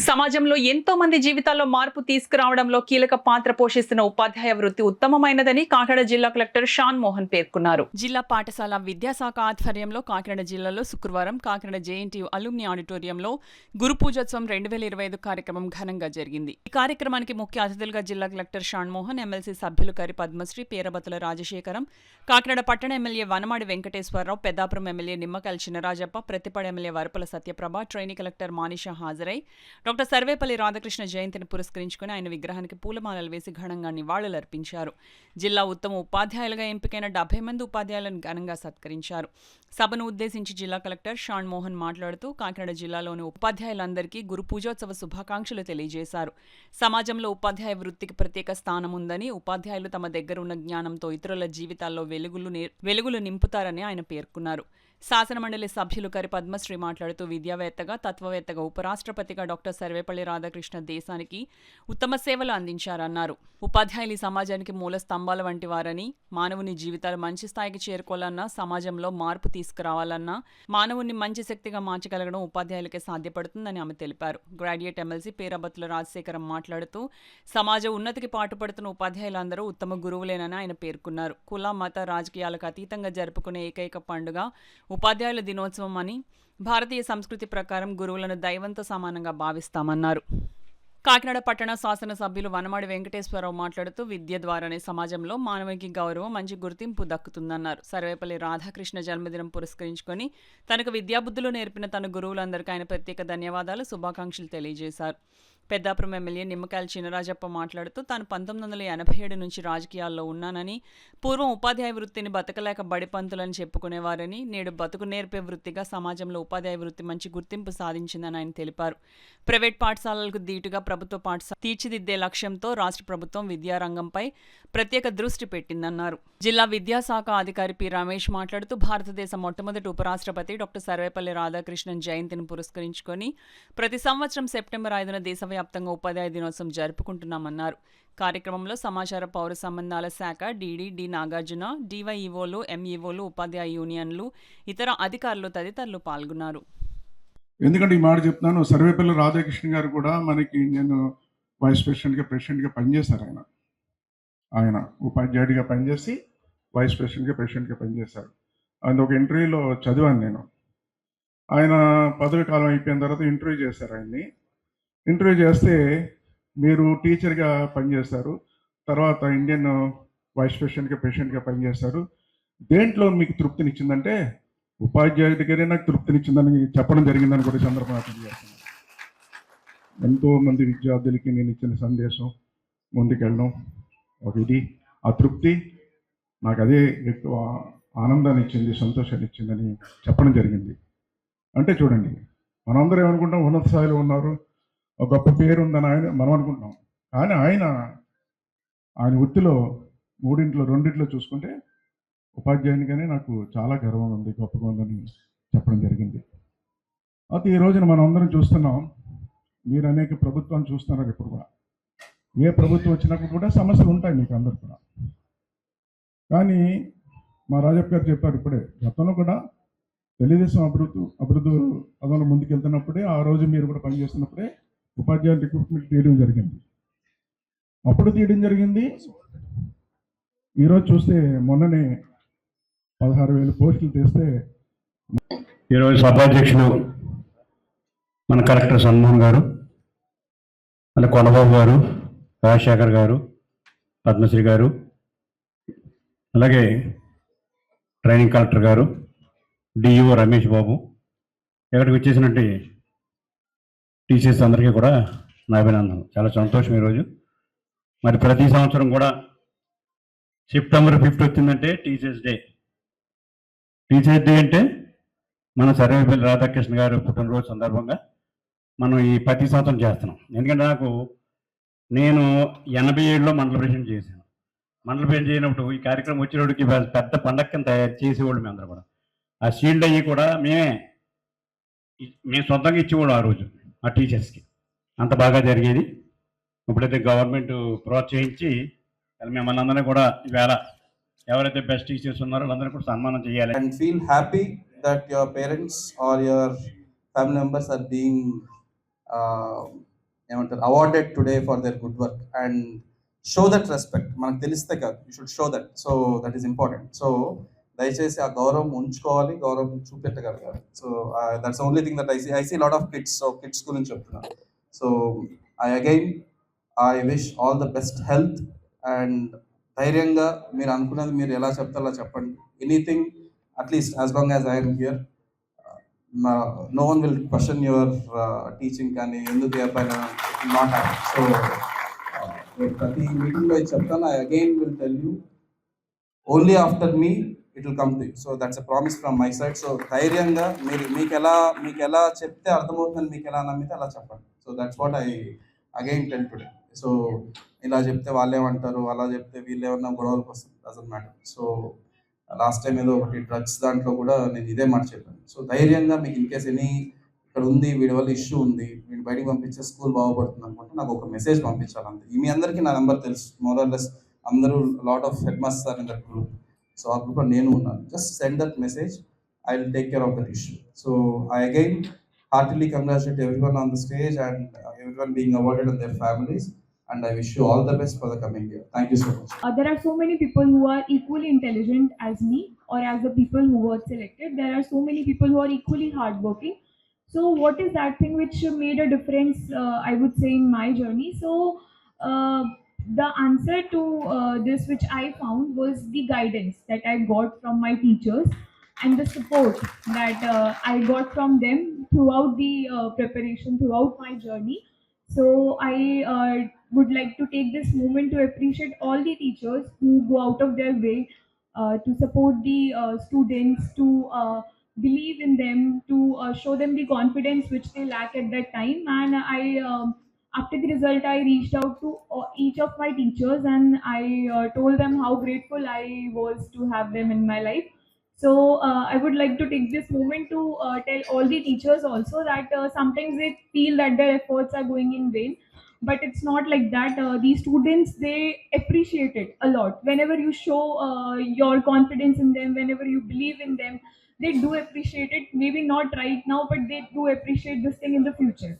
సమాజంలో ఎంతో మంది జీవితాల్లో మార్పు తీసుకురావడంలో కీలక పాత్ర పోషిస్తున్న ఉపాధ్యాయ వృత్తి ఉత్తమమైనదని కాకినాడ జిల్లా కలెక్టర్ షాన్ మోహన్ పేర్కొన్నారు. జిల్లా పాఠశాల విద్యాశాఖ ఆధ్వర్యంలో కాకినాడ జిల్లాలో శుక్రవారం కాకినాడ జేఎన్టీయూ అలుమ్ని ఆడిటోరియంలో గురు పూజోత్సవం 2025 కార్యక్రమం ఘనంగా జరిగింది. ఈ కార్యక్రమానికి ముఖ్య అతిథులుగా జిల్లా కలెక్టర్ షాన్ మోహన్, ఎమ్మెల్సీ సభ్యులు కరి పద్మశ్రీ, పేరబతుల రాజశేఖరం, కాకినాడ పట్టణ MLA Vanamadi Venkateswararao, Peddapuram MLA Nimmakal Chinarajappa, Prathipadu MLA Varupula Satyaprabha, trainee collector Manisha హాజరై డాక్టర్ సర్వేపల్లి రాధాకృష్ణ జయంతిని పురస్కరించుకుని ఆయన విగ్రహానికి పూలమాలలు వేసి ఘనంగా నివాళులర్పించారు. జిల్లా ఉత్తమ ఉపాధ్యాయులుగా ఎంపికైన 70 మంది ఉపాధ్యాయులను ఘనంగా సత్కరించారు. సభను ఉద్దేశించి జిల్లా కలెక్టర్ షాన్ మోహన్ మాట్లాడుతూ కాకినాడ జిల్లాలోని ఉపాధ్యాయులందరికీ గురు పూజోత్సవ శుభాకాంక్షలు తెలియజేశారు. సమాజంలో ఉపాధ్యాయ వృత్తికి ప్రత్యేక స్థానం ఉందని, ఉపాధ్యాయులు తమ దగ్గర ఉన్న జ్ఞానంతో ఇతరుల జీవితాల్లో వెలుగులు నింపుతారని ఆయన పేర్కొన్నారు. శాసనమండలి సభ్యులు కరి పద్మశ్రీ మాట్లాడుతూ విద్యావేత్తగా, తత్వవేత్తగా, ఉపరాష్ట్రపతిగా డాక్టర్ సర్వేపల్లి రాధాకృష్ణ దేశానికి ఉత్తమ సేవలు అందించారన్నారు. ఉపాధ్యాయులు సమాజానికి మూల స్తంభాల వంటి వారని, మానవుని జీవితాలు మంచి స్థాయికి చేరుకోవాలన్నా, సమాజంలో మార్పు తీసుకురావాలన్నా మానవుని మంచి శక్తిగా మార్చగలగడం ఉపాధ్యాయులకే సాధ్యపడుతుందని ఆమె తెలిపారు. గ్రాడ్యుయేట్ ఎమ్మెల్సీ పేరబతుల రాజశేఖరం మాట్లాడుతూ సమాజ ఉన్నతికి పాటుపడుతున్న ఉపాధ్యాయులందరూ ఉత్తమ గురువులేనని ఆయన పేర్కొన్నారు. కుల, మత, రాజకీయాలకు అతీతంగా జరుపుకునే ఏకైక పండుగ ఉపాధ్యాయుల దినోత్సవం అని, భారతీయ సంస్కృతి ప్రకారం గురువులను దైవంతో సమానంగా భావిస్తామన్నారు. కాకినాడ పట్టణ శాసనసభ్యులు వనమాడి వెంకటేశ్వరరావు మాట్లాడుతూ విద్య ద్వారానే సమాజంలో మానవునికి గౌరవం, మంచి గుర్తింపు దక్కుతుందన్నారు. సర్వేపల్లి రాధాకృష్ణ జన్మదినం పురస్కరించుకొని తనకు విద్యాబుద్ధులు నేర్పిన తన గురువులందరికీ ఆయన ప్రత్యేక ధన్యవాదాలు, శుభాకాంక్షలు తెలియజేశారు. పెద్దాపురం ఎమ్మెల్యే నిమ్మకాయల చినరాజప్ప మాట్లాడుతూ తాను 1987 నుంచి రాజకీయాల్లో ఉన్నానని, పూర్వం ఉపాధ్యాయ వృత్తిని బతకలేక బడిపంతులని చెప్పుకునేవారని, నేడు బతుకు నేర్పే వృత్తిగా సమాజంలో ఉపాధ్యాయ వృత్తి మంచి గుర్తింపు సాధించిందని ఆయన తెలిపారు. ప్రైవేట్ పాఠశాలలకు దీటుగా ప్రభుత్వ పాఠశాల తీర్చిదిద్దే లక్ష్యంతో రాష్ట్ర ప్రభుత్వం విద్యారంగంపై ప్రత్యేక దృష్టి పెట్టిందన్నారు. జిల్లా విద్యాశాఖ అధికారి పి రమేష్ మాట్లాడుతూ భారతదేశ మొట్టమొదటి ఉపరాష్ట్రపతి డాక్టర్ సర్వేపల్లి రాధాకృష్ణన్ జయంతిని పురస్కరించుకొని ప్రతి సంవత్సరం సెప్టెంబర్ 5న దేశవ్యాప్తంగా ఉపాధ్యాయ దినోత్సవం జరుపుకుంటున్నామన్నారు. కార్యక్రమంలో సమాచార పౌర సంబంధాల శాఖ డీడీ డి నాగార్జున, డివైఈఓలు, ఎంఈఓలు, ఉపాధ్యాయ యూనియన్లు, ఇతర అధికారులు తదితరులు పాల్గొన్నారు. ఎందుకంటే ఈ మాట చెప్తున్నాను, సర్వేపల్లి రాధాకృష్ణ గారు కూడా మనకి నేను వైస్ ప్రెసిడెంట్గా పనిచేశారు. ఆయన ఉపాధ్యాయుడిగా పనిచేసి వైస్ ప్రెసిడెంట్గా పనిచేశారు. ఆయన ఒక ఇంటర్వ్యూలో చదివాను నేను. ఆయన పదవి కాలం అయిపోయిన తర్వాత ఇంటర్వ్యూ చేశారు. ఆయన్ని ఇంటర్వ్యూ చేస్తే మీరు టీచర్గా పనిచేశారు, తర్వాత ఇండియన్ వైస్ ప్రెసిడెంట్గా పనిచేశారు, దేంట్లో మీకు తృప్తినిచ్చిందంటే ఉపాధ్యాయుడి దగ్గరే నాకు తృప్తినిచ్చిందని చెప్పడం జరిగిందని కూడా సందర్భంగా తెలియజేస్తున్నాను. ఎంతోమంది విద్యార్థులకి నేను ఇచ్చిన సందేశం ముందుకెళ్ళడం ఒక ఇది, ఆ తృప్తి నాకు అదే ఎక్కువ ఆనందాన్ని ఇచ్చింది, సంతోషాన్ని ఇచ్చిందని చెప్పడం జరిగింది. అంటే చూడండి, మనందరూ ఏమనుకుంటాం, ఉన్నత స్థాయిలో ఉన్నారు, ఒక గొప్ప పేరు ఉందని మనం అనుకుంటాం. కానీ ఆయన వృత్తిలో రెండింటిలో చూసుకుంటే ఉపాధ్యాయునిగానే నాకు చాలా గర్వం ఉంది, గొప్పగా ఉందని చెప్పడం జరిగింది. అయితే ఈ రోజున మనం అందరం చూస్తున్నాం, మీరు అనేక ప్రభుత్వాన్ని చూస్తున్నారు. ఇప్పుడు కూడా ఏ ప్రభుత్వం వచ్చినప్పుడు కూడా సమస్యలు ఉంటాయి మీకు అందరు కూడా. కానీ మా రాజప్ప గారు చెప్పారు ఇప్పుడే, గతంలో కూడా తెలుగుదేశం అభివృద్ధి పదంలో ముందుకెళ్తున్నప్పుడే, ఆ రోజు మీరు కూడా పనిచేస్తున్నప్పుడే ఉపాధ్యాయుల రిక్రూట్మెంట్ తీయడం జరిగింది. ఈరోజు చూస్తే మొన్ననే 16,000 పోస్టులు తెస్తే, ఈరోజు సభాధ్యక్షులు మన కలెక్టర్ సన్మోహన్ గారు, మళ్ళీ కొనబాబు గారు, రాజశేఖర్ గారు, పద్మశ్రీ గారు, అలాగే ట్రైనింగ్ కలెక్టర్ గారు, డిఈఓ రమేష్ బాబు, ఇక్కడికి వచ్చేసినట్టు టీచర్స్ అందరికీ కూడా నా అభినందనలు. చాలా సంతోషం ఈరోజు. మరి ప్రతి సంవత్సరం కూడా సెప్టెంబర్ 5 వచ్చిందంటే టీచర్స్ డే అంటే మన సర్వేపల్లి రాధాకృష్ణ గారు పుట్టినరోజు సందర్భంగా మనం ఈ ప్రతి సంవత్సరం చేస్తున్నాం. ఎందుకంటే నేను 87లో మండల ప్రెసిడెంట్ చేశాను. మండల ప్రెసిడెంట్ చేయనప్పుడు ఈ కార్యక్రమం వచ్చేవాడికి పెద్ద పండగ కింద తయారు చేసేవాళ్ళు. మేము అందరూ కూడా ఆ షీల్డ్ అయ్యి కూడా మేము సొంతంగా ఇచ్చేవాడు ఆ రోజు ఆ టీచర్స్కి. అంత బాగా జరిగేది. ఇప్పుడైతే గవర్నమెంట్ ప్రోత్సహించి మిమ్మల్ని అందరినీ కూడా ఈవేళ ఎవరైతే బెస్ట్ టీచర్స్ ఉన్నారో వాళ్ళందరినీ కూడా సన్మానం చేయాలి. And feel happy that your parents or your family members are being ఏమంటారు awarded today for their good work and show that respect. మనకు తెలిస్తే కాదు, you should show that. So that is important. So దయచేసి ఆ గౌరవం ఉంచుకోవాలి, గౌరవం చూపెట్టగలగాలి. So that's only thing that I see lot of kids. So kids గురించి చెప్తున్నాను. So I wish all the best health and ధైర్యంగా మీరు అనుకున్నది మీరు ఎలా చెప్తే అలా చెప్పండి. Anything at least as long as I'm here, no one will question your teaching కానీ ఎందుకు ఏ పైన నాట్ హ్యాపీ. సో ప్రతి మీటింగ్లో ఇది చెప్తాను. I again will tell you, only after me it will come to you. So that's a promise from my side. So ధైర్యంగా మీకు ఎలా చెప్తే అర్థమవుతుందని మీకు ఎలా నమ్మితే అలా చెప్పండి. So that's what I again tell today. So ఇలా చెప్తే వాళ్ళేమంటారు, అలా చెప్తే వీళ్ళు ఏమన్నా గొడవలకు వస్తుంది, doesn't matter. So last time ఏదో ఒకటి డ్రగ్స్ దాంట్లో కూడా నేను ఇదే మాట చెప్పాను. సో ధైర్యంగా మీకు ఇన్ కేస్ ఎనీ ఇక్కడ ఉంది, వీడి వల్ల ఇష్యూ ఉంది, వీడిని బయటికి పంపించే స్కూల్ బాగుపడుతుంది అనుకుంటే నాకు ఒక మెసేజ్ పంపించాలంతే. మీ అందరికీ నా నెంబర్ తెలుసు, మోర్ ఆర్ లెస్ అందరూ lot of head masters are in that group. So ఆ గ్రూప్లో నేను ఉన్నాను. Just send that message, I will take care of that issue. So I again heartily congratulate everyone on the stage and everyone being awarded and their families, and I wish you all the best for the coming year. Thank you so much. There are so many people who are equally intelligent as me or as the people who were selected. There are so many people who are equally hardworking. So what is that thing which made a difference, I would say, in my journey? So the answer to this which I found was the guidance that I got from my teachers and the support that I got from them throughout the preparation, throughout my journey. So I would like to take this moment to appreciate all the teachers who go out of their way to support the students, to believe in them, to show them the confidence which they lack at that time. And after the result, I reached out to each of my teachers and I told them how grateful I was to have them in my life. So I would like to take this moment to tell all the teachers also that sometimes they feel that their efforts are going in vain, but it's not like that. These students, they appreciate it a lot. Whenever you show your confidence in them, whenever you believe in them, they do appreciate it. Maybe not right now, but they do appreciate this thing in the future.